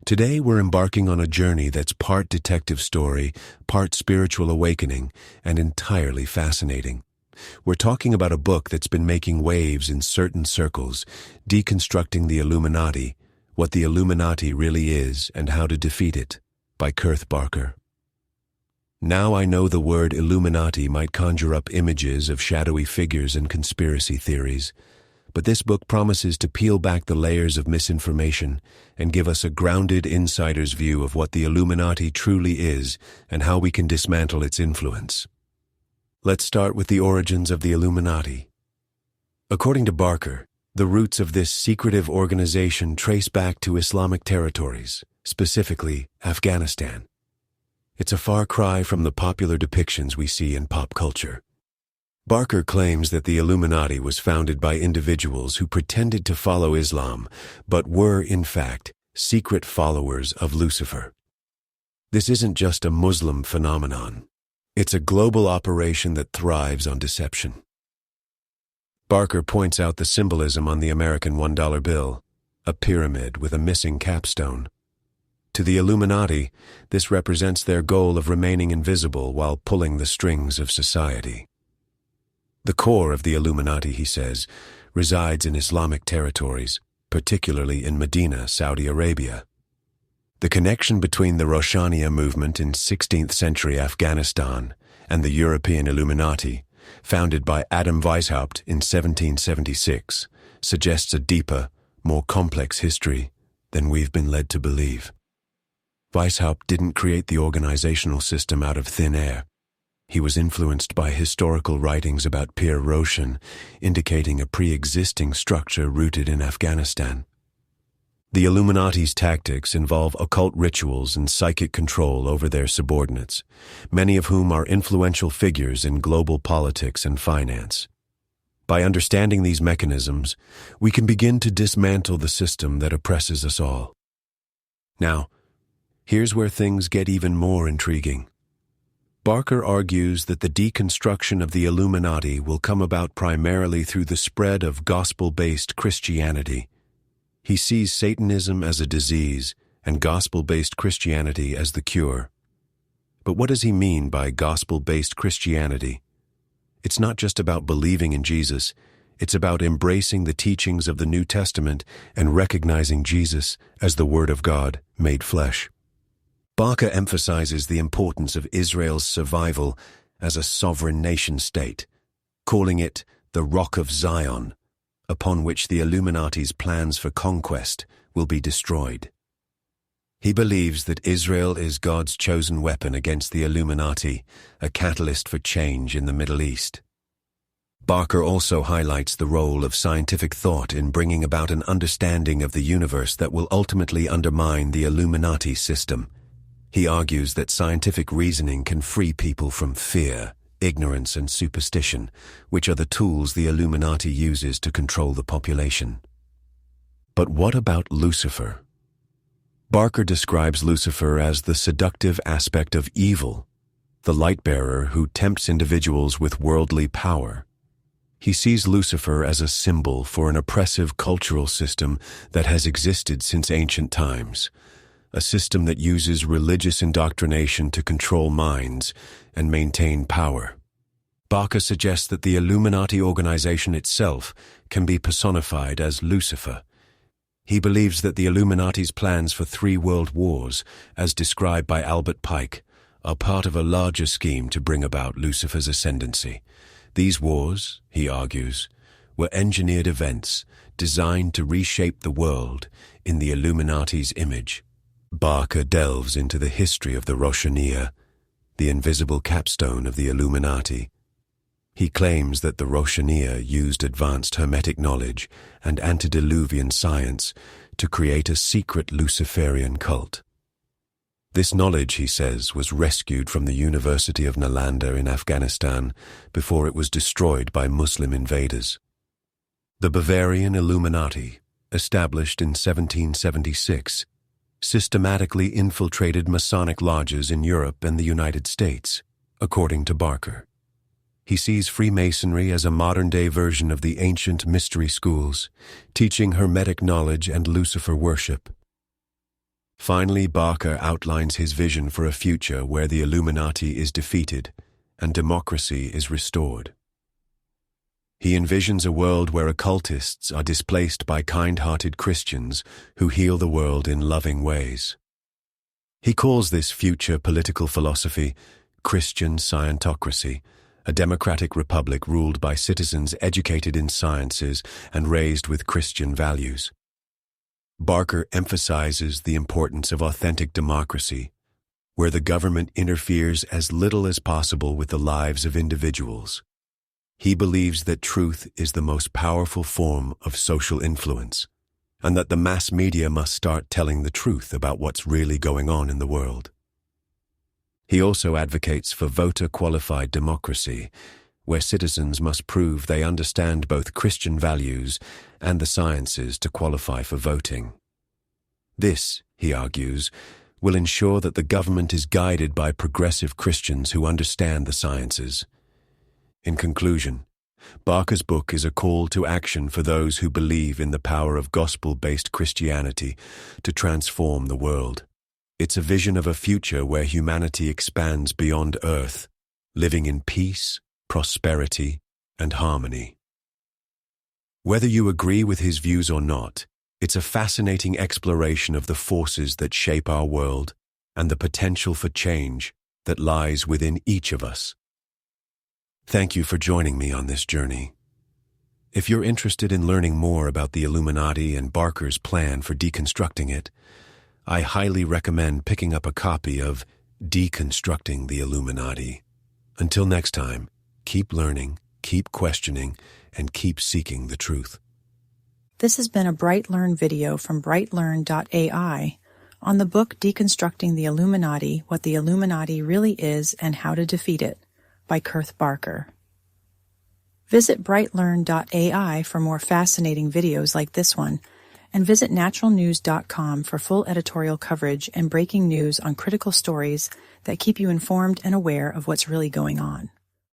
Today we're embarking on a journey that's part detective story, part spiritual awakening, and entirely fascinating. We're talking about a book that's been making waves in certain circles, Deconstructing the Illuminati, What the Illuminati Really Is and How to Defeat It, by Kerth Barker. Now I know the word Illuminati might conjure up images of shadowy figures and conspiracy theories, but this book promises to peel back the layers of misinformation and give us a grounded insider's view of what the Illuminati truly is and how we can dismantle its influence. Let's start with the origins of the Illuminati. According to Barker, the roots of this secretive organization trace back to Islamic territories, specifically Afghanistan. It's a far cry from the popular depictions we see in pop culture. Barker claims that the Illuminati was founded by individuals who pretended to follow Islam, but were, in fact, secret followers of Lucifer. This isn't just a Muslim phenomenon. It's a global operation that thrives on deception. Barker points out the symbolism on the American $1 bill, a pyramid with a missing capstone. To the Illuminati, this represents their goal of remaining invisible while pulling the strings of society. The core of the Illuminati, he says, resides in Islamic territories, particularly in Medina, Saudi Arabia. The connection between the Roshaniya movement in 16th century Afghanistan and the European Illuminati, founded by Adam Weishaupt in 1776, suggests a deeper, more complex history than we've been led to believe. Weishaupt didn't create the organizational system out of thin air. He was influenced by historical writings about Pir Roshan, indicating a pre-existing structure rooted in Afghanistan. The Illuminati's tactics involve occult rituals and psychic control over their subordinates, many of whom are influential figures in global politics and finance. By understanding these mechanisms, we can begin to dismantle the system that oppresses us all. Now, here's where things get even more intriguing. Barker argues that the deconstruction of the Illuminati will come about primarily through the spread of gospel-based Christianity. He sees Satanism as a disease and gospel-based Christianity as the cure. But what does he mean by gospel-based Christianity? It's not just about believing in Jesus, it's about embracing the teachings of the New Testament and recognizing Jesus as the Word of God made flesh. Barker emphasizes the importance of Israel's survival as a sovereign nation-state, calling it the Rock of Zion, upon which the Illuminati's plans for conquest will be destroyed. He believes that Israel is God's chosen weapon against the Illuminati, a catalyst for change in the Middle East. Barker also highlights the role of scientific thought in bringing about an understanding of the universe that will ultimately undermine the Illuminati system. He argues that scientific reasoning can free people from fear, ignorance, and superstition, which are the tools the Illuminati uses to control the population. But what about Lucifer? Barker describes Lucifer as the seductive aspect of evil, the light-bearer who tempts individuals with worldly power. He sees Lucifer as a symbol for an oppressive cultural system that has existed since ancient times, a system that uses religious indoctrination to control minds and maintain power. Barker suggests that the Illuminati organization itself can be personified as Lucifer. He believes that the Illuminati's plans for 3 world wars, as described by Albert Pike, are part of a larger scheme to bring about Lucifer's ascendancy. These wars, he argues, were engineered events designed to reshape the world in the Illuminati's image. Barker delves into the history of the Roshaniya, the invisible capstone of the Illuminati. He claims that the Roshaniya used advanced Hermetic knowledge and antediluvian science to create a secret Luciferian cult. This knowledge, he says, was rescued from the University of Nalanda in Afghanistan before it was destroyed by Muslim invaders. The Bavarian Illuminati, established in 1776, systematically infiltrated Masonic lodges in Europe and the United States, according to Barker. He sees Freemasonry as a modern-day version of the ancient mystery schools, teaching Hermetic knowledge and Lucifer worship. Finally, Barker outlines his vision for a future where the Illuminati is defeated and democracy is restored. He envisions a world where occultists are displaced by kind-hearted Christians who heal the world in loving ways. He calls this future political philosophy Christian Scientocracy, a democratic republic ruled by citizens educated in sciences and raised with Christian values. Barker emphasizes the importance of authentic democracy, where the government interferes as little as possible with the lives of individuals. He believes that truth is the most powerful form of social influence, and that the mass media must start telling the truth about what's really going on in the world. He also advocates for voter-qualified democracy, where citizens must prove they understand both Christian values and the sciences to qualify for voting. This, he argues, will ensure that the government is guided by progressive Christians who understand the sciences. In conclusion, Barker's book is a call to action for those who believe in the power of gospel-based Christianity to transform the world. It's a vision of a future where humanity expands beyond Earth, living in peace, prosperity, and harmony. Whether you agree with his views or not, it's a fascinating exploration of the forces that shape our world and the potential for change that lies within each of us. Thank you for joining me on this journey. If you're interested in learning more about the Illuminati and Barker's plan for deconstructing it, I highly recommend picking up a copy of Deconstructing the Illuminati. Until next time, keep learning, keep questioning, and keep seeking the truth. This has been a Brightlearn video from Brightlearn.ai on the book Deconstructing the Illuminati, What the Illuminati Really Is and How to Defeat It by Kerth Barker. Visit Brightlearn.ai for more fascinating videos like this one, and visit naturalnews.com for full editorial coverage and breaking news on critical stories that keep you informed and aware of what's really going on.